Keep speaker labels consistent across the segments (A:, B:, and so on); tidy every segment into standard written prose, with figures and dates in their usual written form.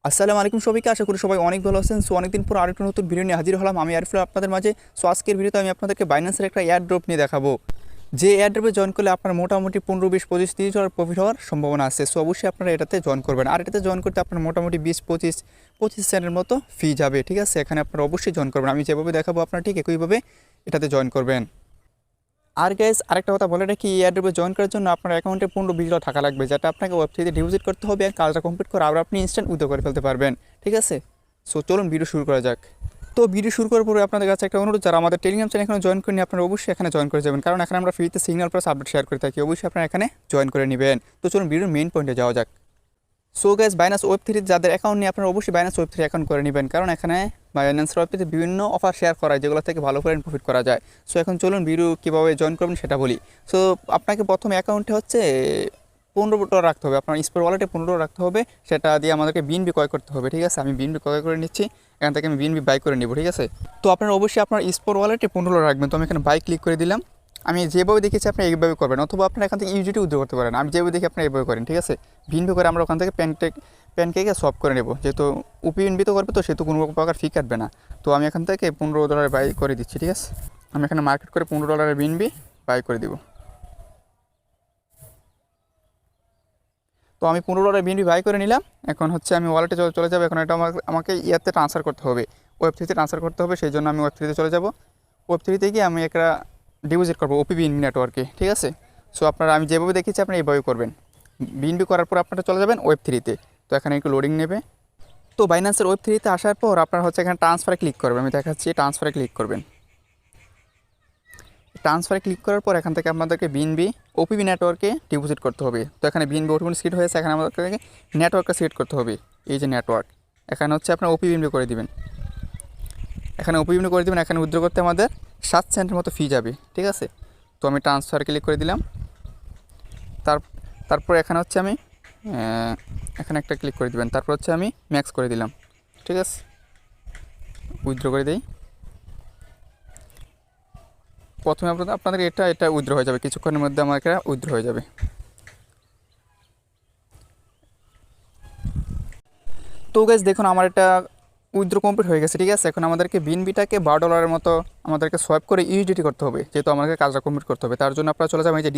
A: আসসালামু আলাইকুম সবাইকে, আশা করি সবাই অনেক ভালো আছেন। সো অনেকদিন পর আরেকটা নতুন ভিডিও নিয়ে হাজির হলাম আমি আরিফুল আপনাদের মাঝে। সো আজকের ভিডিওতে আমি আপনাদেরকে বাইন্যান্সের একটা এয়ার ড্রপ নিয়ে দেখাবো, যে এয়ার ড্রপে জয়েন করলে আপনার মোটামুটি 15, 20, 25, 30 ডলার প্রফিট হওয়ার সম্ভাবনা আছে। সো অবশ্যই আপনারা এটাতে জয়েন করবেন, আর এটাতে জয়েন করতে আপনার মোটামুটি 20, 25 সেন্টের মতো ফি যাবে। ঠিক আছে, এখানে আপনারা অবশ্যই জয়েন করবেন। আমি যেভাবে দেখাবো আপনারা ঠিক একইভাবে এটাতে জয়েন করবেন। আর গাইস, আরেকটা কথা বলে রাখি, এই এয়ারড্রপে জয়েন করার জন্য আপনার অ্যাকাউন্টে 15-20 ডলার টাকা লাগবে, যেটা আপনাকে ওয়েবসাইটে ডিপোজিট করতে হবে। আর কাজটা কমপ্লিট করে আবার আপনি ইনস্ট্যান্ট উইথড্র করে ফেলতে পারবেন। ঠিক আছে, সো চলুন ভিডিও শুরু করা যাক। তো ভিডিও শুরু করার পরে আপনাদের কাছে একটা অনুরোধ, যারা আমাদের টেলিগ্রাম চ্যানেল এখানে জয়েন করেনি আপনারা অবশ্যই এখানে জয়েন করে যাবেন, কারণ এখানে আমরা ফ্রিতে সিগন্যাল প্লাস আপডেট শেয়ার করে থাকি। অবশ্যই আপনারা এখানে জয়েন করে নেবেন। তো চলুন ভিডিওর মেইন পয়েন্টে যাওয়া যাক। সো গাইস, বাইন্যান্স ওয়েব3 যাদের অ্যাকাউন্ট নিয়ে আপনারা অবশ্যই বাইন্যান্স ওয়েব3 অ্যাকাউন্ট করে নেবেন, কারণ এখানে বাইন্যান্স ওয়েব3 বিভিন্ন অফার শেয়ার করা হয়, যেগুলো থেকে ভালো করে প্রফিট করা যায়। সো এখন চলুন ভিডিও কীভাবে জয়েন করবেন সেটা বলি। সো আপনাকে প্রথমে অ্যাকাউন্টে হচ্ছে $15 রাখতে হবে, আপনার স্পোর ওয়ালেটে $15 রাখতে হবে। সেটা দিয়ে আমাদেরকে বিএনবি ক্রয় করতে হবে। ঠিক আছে, আমি বিএনবি ক্রয় করে নিচ্ছি, এখান থেকে আমি বিএনবি বাই করে নিব। ঠিক আছে, তো আপনারা অবশ্যই আপনার স্পোর ওয়ালেটে $15 রাখবেন। তো আমি এখানে বাই ক্লিক করে দিলাম। আমি যেভাবে দেখেছি আপনি এইভাবে করবেন, অথবা আপনারা এখান থেকে ইউজিটি উইথড্র করতে পারেন। আমি যেভাবে দেখি আপনি এইভাবে করেন। ঠিক আছে, বিএনবি করে আমরা ওখান থেকে প্যানকেকে সলভ করে নেব, যেহেতু ওপিএনবি তো করবে, তো সেহেতু কোনো প্রকার ফি কাটবে না। তো আমি এখান থেকে $15 বাই করে দিচ্ছি। ঠিক আছে, আমি এখানে মার্কেট করে $15 বিএনবি বাই করে দিব। তো আমি $15 বিএনবি বাই করে নিলাম। এখন হচ্ছে আমি ওয়ালেটে চলে যাবো। এখন এটা আমাকে ইয়াতে ট্রান্সফার করতে হবে, ওয়েব3তে ট্রান্সফার করতে হবে। সেই জন্য আমি ওয়েব3তে চলে যাব। ওয়েব3তে গিয়ে আমি একটা ডিপোজিট করবো ওপি বিএনবি নেটওয়ার্কে। ঠিক আছে, সো আপনারা আমি যেভাবে দেখেছি আপনি এইভাবে করবেন। বিএনবি করার পর আপনারা চলে যাবেন ওয়েব3তে। তো এখানে একটু লোডিং নেবে। তো বাইন্যান্সের ওয়েব3তে আসার পর আপনারা হচ্ছে এখানে ট্রান্সফারে ক্লিক করবেন। আমি দেখাচ্ছি, ট্রান্সফারে ক্লিক করবেন। ট্রান্সফারে ক্লিক করার পর এখান থেকে আপনাদেরকে বিএনবি ওপিবি নেটওয়ার্কে ডিপোজিট করতে হবে। তো এখানে বিএনবি অটোমেটিক সিলেক্ট হয়েছে, এখানে আমাদেরকে নেটওয়ার্কটা সিলেক্ট করতে হবে। এই যে নেটওয়ার্ক, এখানে হচ্ছে আপনার ওপিবিএনবি করে দিবেন। এখানে ওপিবিএনবি করে দেবেন। এখানে উইথড্র করতে আমাদের 7 সেন্টের মতো ফি যাবে। ঠিক আছে, তো আমি ট্রান্সফার ক্লিক করে দিলাম। তারপর এখানে হচ্ছে আমি এখানে একটা ক্লিক করে দিবেন। তারপর হচ্ছে আমি ম্যাক্স করে দিলাম। ঠিক আছে, উইথড্র করে দিই। প্রথমে আপনাদের এটা উইথড্র হয়ে যাবে, কিছুক্ষণের মধ্যে আমার এটা উইথড্র হয়ে যাবে। তো গাইস দেখুন, আমার এটা উইথড্র কমপ্লিট হয়ে গেছে। ঠিক আছে, এখন আমাদেরকে বিএনবিটাকে $12 মতো আমাদেরকে সোয়াইপ করে ইউএসডিটি করতে হবে, যেহেতু আমাদেরকে কাজটা কমপ্লিট করতে হবে। তার জন্য আপনারা চলে যাবেন এই যে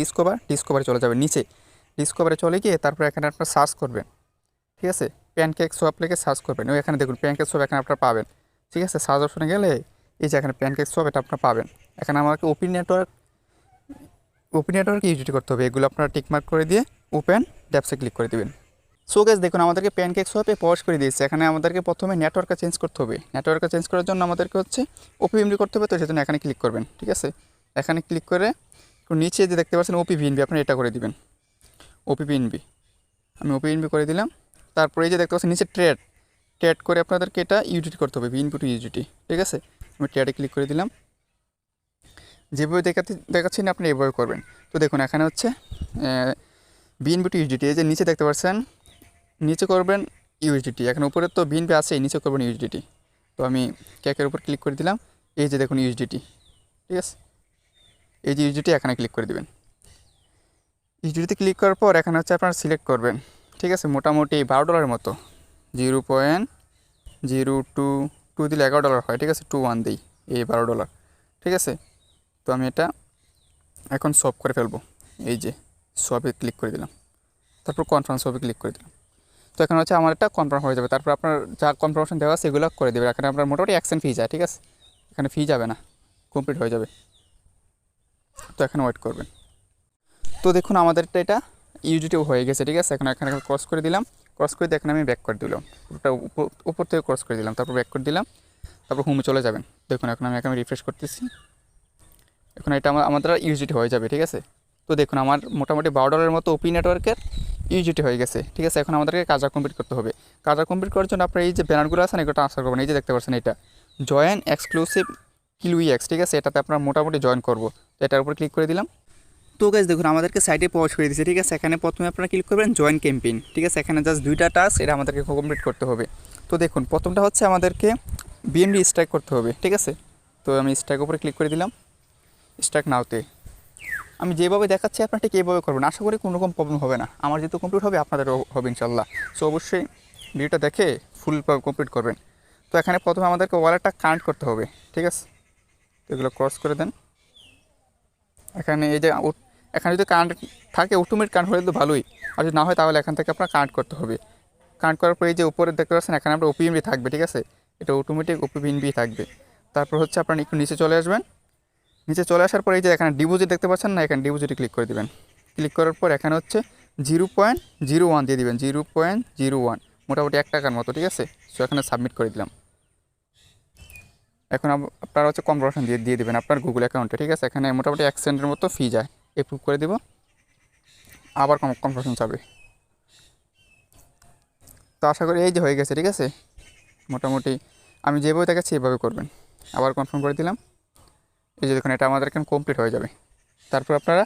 A: ডিসকভারে চলে যাবেন। নিচে ডিসকভারে চলে গিয়ে তারপর এখানে আপনারা সার্চ করবেন। ঠিক আছে, প্যানকেক সোয়াপ লিখে সার্চ করবেন। ওই এখানে দেখুন প্যানকেক সোয়াপ এখানে আপনারা পাবেন। ঠিক আছে, সার্চ অপশনে গেলে এই যে এখানে প্যানকেক সোয়াপ এটা আপনারা পাবেন। এখানে আমাকে ওপেন নেটওয়ার্ক ইউজিটি করতে হবে। এগুলো আপনারা টিকমার্ক করে দিয়ে ওপেন ড্যাপসে ক্লিক করে দেবেন। সো গাইস দেখুন, আমাদেরকে প্যানকেক সোয়াপে প্রবেশ করে দিয়েছে। এখানে আমাদেরকে প্রথমে নেটওয়ার্কটা চেঞ্জ করতে হবে। নেটওয়ার্কটা চেঞ্জ করার জন্য আমাদেরকে হচ্ছে ওপিএনবি করতে হবে, তো সেজন্য এখানে ক্লিক করবেন। ঠিক আছে, এখানে ক্লিক করে নিচে যে দেখতে পাচ্ছেন ওপিএনবি, আপনারা এটা করে দিবেন ওপিএনবি। আমি ওপিএনবি করে দিলাম। তারপরে এই যে দেখতে পাচ্ছেন নিচে ট্রেড করে আপনাদেরকে এটা ইউজিটি করতে হবে, বিএনবি টু ইউজিটি। ঠিক আছে, আমি ট্রেডে ক্লিক করে দিলাম। যেভাবে দেখাচ্ছি না আপনি এভাবে করবেন। তো দেখুন এখানে হচ্ছে বিএনবি টু ইউজিটি, এই যে নিচে দেখতে পাচ্ছেন, নিচে করবেন ইউএসডিটি। এখন উপরে তো বিএনবি আছে, নিচে করবেন ইউএসডিটি। তো আমি ক্যাকের উপর ক্লিক করে দিলাম। এই যে দেখুন ইউএসডিটি। ঠিক আছে, এই যে ইউএসডিটি এখানে ক্লিক করে দেবেন। ইউএসডিটিতে ক্লিক করার পর এখানে হচ্ছে আপনারা সিলেক্ট করবেন। ঠিক আছে, মোটামুটি $12 মতো, 0.022 দিলে $11 হয়। ঠিক আছে, 21 দিই, এই $12। ঠিক আছে, তো আমি এটা এখন সব করে ফেলবো। এই যে সবে ক্লিক করে দিলাম, তারপর কনফার্ম সবে ক্লিক করে দিলাম। তো এখন হচ্ছে আমার এটা কনফার্ম হয়ে যাবে। তারপর আপনার যা কনফার্মেশন দেওয়া আছে সেগুলো করে দেবে। এখানে আপনার মোটামুটি অ্যাকশন ফি যায়। ঠিক আছে, এখানে ফি যাবে না, কমপ্লিট হয়ে যাবে। তো এখানে ওয়েট করবেন। তো দেখুন আমাদেরটা এটা ইউজিটিও হয়ে গেছে। ঠিক আছে, এখন এখানে ক্রস করে দিলাম। ক্রস করে দিয়ে এখানে আমি ব্যাক করে দিলাম, পুরোটা উপর থেকে ক্রস করে দিলাম, তারপর ব্যাক করে দিলাম। তারপর হোমে চলে যাবেন। দেখুন এখন আমি এখানে রিফ্রেশ করতেছি। এখন এটা আমাদের ইউজিটি হয়ে যাবে। ঠিক আছে, তো দেখুন আমার মোটামুটি $12 মতো ওপি নেটওয়ার্কের ইউজিটি হয়ে গেছে। ঠিক আছে, এখন আমাদেরকে কাজটা কমপ্লিট করতে হবে। কাজটা কমপ্লিট করার জন্য আপনার এই যে ব্যানারগুলো আছে না, এগুলো ট্রান্সফার করবেন। এই যে দেখতে পাচ্ছেন এটা জয়েন এক্সক্লুসিভ কিউইএক্স। ঠিক আছে, এটাতে আপনার মোটামুটি জয়েন করবো। তো এটার উপর ক্লিক করে দিলাম। তো গাইস দেখুন আমাদেরকে সাইটে প্রবেশ করে দিয়েছে। ঠিক আছে, এখানে প্রথমে আপনারা ক্লিক করবেন জয়েন ক্যাম্পেইন। ঠিক আছে, এখানে জাস্ট 2টা টাস্ক এটা আমাদেরকে কমপ্লিট করতে হবে। তো দেখুন প্রথমটা হচ্ছে আমাদেরকে বিএনবি স্ট্রাইক করতে হবে। ঠিক আছে, তো আমি স্ট্রাইক উপরে ক্লিক করে দিলাম। স্ট্রাইক নাওতে আমি যেভাবে দেখাচ্ছি আপনার ঠিক এইভাবে করবেন। আশা করি কোনো রকম প্রবলেম হবে না। আমার যেহেতু কমপ্লিট হবে আপনাদেরও হবে ইনশাল্লাহ। সো অবশ্যই ভিডিওটা দেখে ফুলভাবে কমপ্লিট করবেন। তো এখানে প্রথমে আমাদেরকে ওয়ালেটটা কানেক্ট করতে হবে, ঠিক আছে। তো এগুলো ক্রস করে দেন। এখানে এই যে এখানে যদি কারেন্ট থাকে অটোমেটিক কারেন্ট হলে তো ভালোই, আর যদি না হয় তাহলে এখান থেকে আপনার কানেক্ট করতে হবে। কানেক্ট করার পর এই যে উপরে দেখতে পাচ্ছেন এখানে আপনার ওপিএমবি থাকবে, ঠিক আছে। এটা অটোমেটিক ওপিএমবি থাকবে। তারপর হচ্ছে আপনার একটু নিচে চলে আসবেন। নিচে চলে আসার পর এই যে এখানে ডিপোজিট দেখতে পাচ্ছেন না, এখানে ডিপোজিটে ক্লিক করে দেবেন। ক্লিক করার পর এখানে হচ্ছে 0.01 দিয়ে দিবেন, 0.01, মোটামুটি 1 টাকার মতো, ঠিক আছে। সো এখানে সাবমিট করে দিলাম। এখন আপনারা হচ্ছে কনভার্সন দিয়ে দেবেন আপনার গুগল অ্যাকাউন্টে, ঠিক আছে। এখানে মোটামুটি 1 সেন্টের মতো ফি যায়। অ্যাপ্রুভ করে দেব, আবার কনভার্সন যাবে। তো আশা করি এই যে হয়ে গেছে, ঠিক আছে। মোটামুটি আমি যেভাবে দেখাচ্ছি এভাবে করবেন। আবার কনফার্ম করে দিলাম। এই যে দেখুন এটা আমাদের এখানে কমপ্লিট হয়ে যাবে। তারপর আপনারা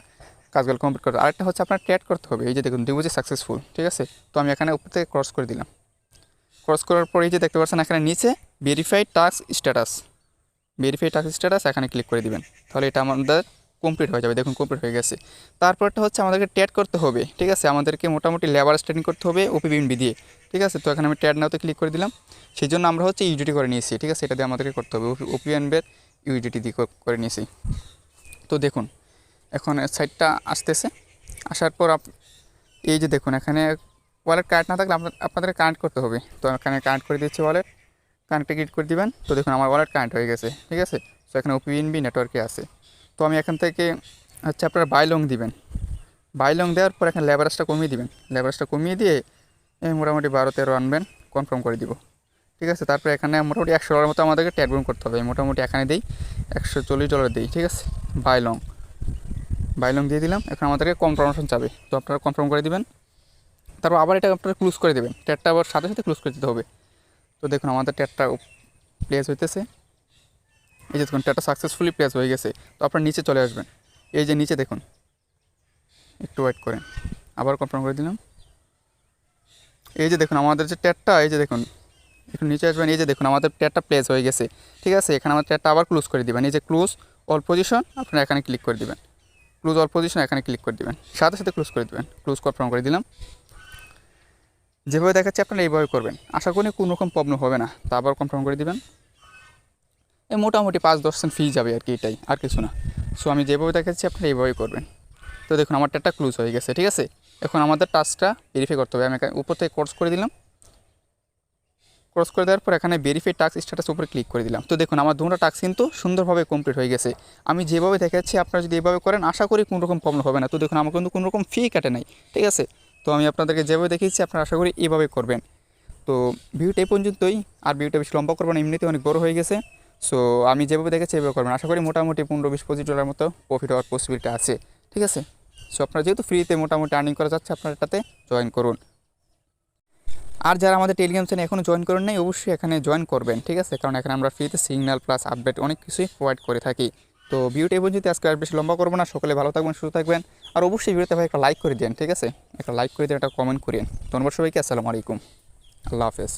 A: কাজগুলো কমপ্লিট করতে, আরেকটা হচ্ছে আপনার ট্যাগ করতে হবে। এই যে দেখুন ডিপোজিট সাকসেসফুল, ঠিক আছে। তো আমি এখানে উপর থেকে ক্রস করে দিলাম। ক্রস করার পর এই যে দেখতে পাচ্ছেন এখানে নিচে verified task status, verified task status এখানে ক্লিক করে দিবেন। তাহলে এটা আমাদের কমপ্লিট হয়ে যাবে। দেখুন কমপ্লিট হয়ে গেছে। তারপরটা হচ্ছে আমাদেরকে ট্যাগ করতে হবে, ঠিক আছে। আমাদেরকে মোটামুটি লেবার স্ট্যান্ডিং করতে হবে ওপিবিএনবি দিয়ে, ঠিক আছে। তো এখানে আমি ট্যাগ নাওতে ক্লিক করে দিলাম। সেই জন্য আমরা হচ্ছে ইউডিটি করে নিয়েছি, ঠিক আছে। এটা দিয়ে আমাদেরকে করতে হবে ওপিএনবির ইউডিটি দিয়ে করে নিয়েছি। তো দেখুন এখন সাইটটা আসতেছে। আসার পর এই যে দেখুন এখানে ওয়ালেট কানেক্ট না থাকলে আপনাদের কানেক্ট করতে হবে। তো এখানে কানেক্ট করে দিচ্ছি, ওয়ালেট কানেক্টে ক্লিক করে দিবেন। তো দেখুন আমার ওয়ালেট কানেক্ট হয়ে গেছে, ঠিক আছে। তো এখানে ওপিএনবি নেটওয়ার্কে আছে। তো আমি এখান থেকে হচ্ছে আপনারা বাইলং দিবেন। বাইলং দেওয়ার পর এখানে লেভারেজটা কমিয়ে দিবেন। লেভারেজটা কমিয়ে দিয়ে মোটামুটি 12-13 আনবেন, কনফার্ম করে দিব, ঠিক আছে। তারপরে এখানে মোটামুটি $100 মতো আমাদেরকে ট্যাগ করতে হবে। মোটামুটি এখানে দিই $140 দিই, ঠিক আছে। বাইলং দিয়ে দিলাম। এখন আমাদেরকে কনফার্মেশন চাবে, তো আপনারা কনফার্ম করে দিবেন। তারপর আবার এটা আপনারা ক্লোজ করে দেবেন। ট্যাগটা আবার সাথে সাথে ক্লোজ করে দিতে হবে। তো দেখুন আমাদের ট্যাগটা প্লেস হইতেছে। এই যে দেখুন ট্যাগটা সাকসেসফুলি প্লেস হয়ে গেছে। তো আপনারা নিচে চলে আসবেন। এই যে নিচে দেখুন, একটু ওয়েট করেন, আবার কনফার্ম করে দিলাম। এই যে দেখুন আমাদের যে ট্যাগটা, এই যে দেখুন একটু নিচে আসবেন। এই যে দেখুন আমাদের ট্যাগটা প্লেস হয়ে গেছে, ঠিক আছে। এখানে আমাদের ট্যাগটা আবার ক্লোজ করে দিবেন। এই যে ক্লোজ অল পজিশন আপনারা এখানে ক্লিক করে দিবেন। ক্লোজ অল পজিশন এখানে ক্লিক করে দিবেন, সাথে সাথে ক্লোজ করে দিবেন। ক্লোজ কনফার্ম করে দিলাম। যেভাবে দেখাচ্ছি আপনারা এইভাবে করবেন, আশা করি কোনো রকম প্রবলেম হবে না। তা আবার কনফার্ম করে দিবেন। এই মোটামুটি 5-10 সেন্ট ফি যাবে আর কি, এটাই, আর কিছু না। সো আমি যেভাবে দেখাচ্ছি আপনারা এইভাবেই করবেন। তো দেখুন আমার ট্যাগটা ক্লোজ হয়ে গেছে, ঠিক আছে। এখন আমাদের টাস্কটা ভেরিফাই করতে হবে। আমি উপর থেকে ক্রস করে দিলাম। ক্রস করে দেওয়ার পর এখানে ভেরিফাই টাস্ক স্ট্যাটাস উপরে ক্লিক করে দিলাম। তো দেখুন আমার দুটো টাস্ক কিন্তু সুন্দরভাবে কমপ্লিট হয়ে গেছে। আমি যেভাবে দেখাচ্ছি আপনারা যদি এইভাবে করেন আশা করি কোনো রকম প্রবলেম হবে না। তো দেখুন আমার কিন্তু কোনো রকম ফি কাটে নাই, ঠিক আছে। তো আমি আপনাদেরকে যেভাবে দেখিয়েছি আপনারা আশা করি এইভাবে করবেন। তো ভিডিওটা এই পর্যন্তই, আর ভিডিওটা বেশি লম্বা করবো না, এমনিতে অনেক বড় হয়ে গেছে। সো আমি যেভাবে দেখেছি এইভাবে করবেন। আশা করি মোটামুটি $15-20-25 মতো প্রফিট হওয়ার পসিবিলিটি আছে, ঠিক আছে। সো আপনারা যেহেতু ফ্রিতে মোটামুটি আর্নিং করা যাচ্ছে, আপনারা এটাতে জয়েন করুন। আর যারা আমাদের টেলিগ্রাম চ্যানেল এখনও জয়েন করেন নাই অবশ্যই এখানে জয়েন করবেন, ঠিক আছে। কারণ এখানে আমরা ফ্রিতে সিগন্যাল প্লাস আপডেট অনেক কিছুই প্রোভাইড করে থাকি। তো ভিডিওটা এই পর্যন্ত, আজকে আর বেশি লম্বা করবো না। সকলে ভালো থাকবেন, সুস্থ থাকবেন। আর অবশ্যই ভিডিওতে ভাই একটা লাইক করে দেন, ঠিক আছে। একটা লাইক করে দেন, একটা কমেন্ট করেন। ধন্যবাদ সবাইকে। আসসালামু আলাইকুম, আল্লাহ হাফেজ।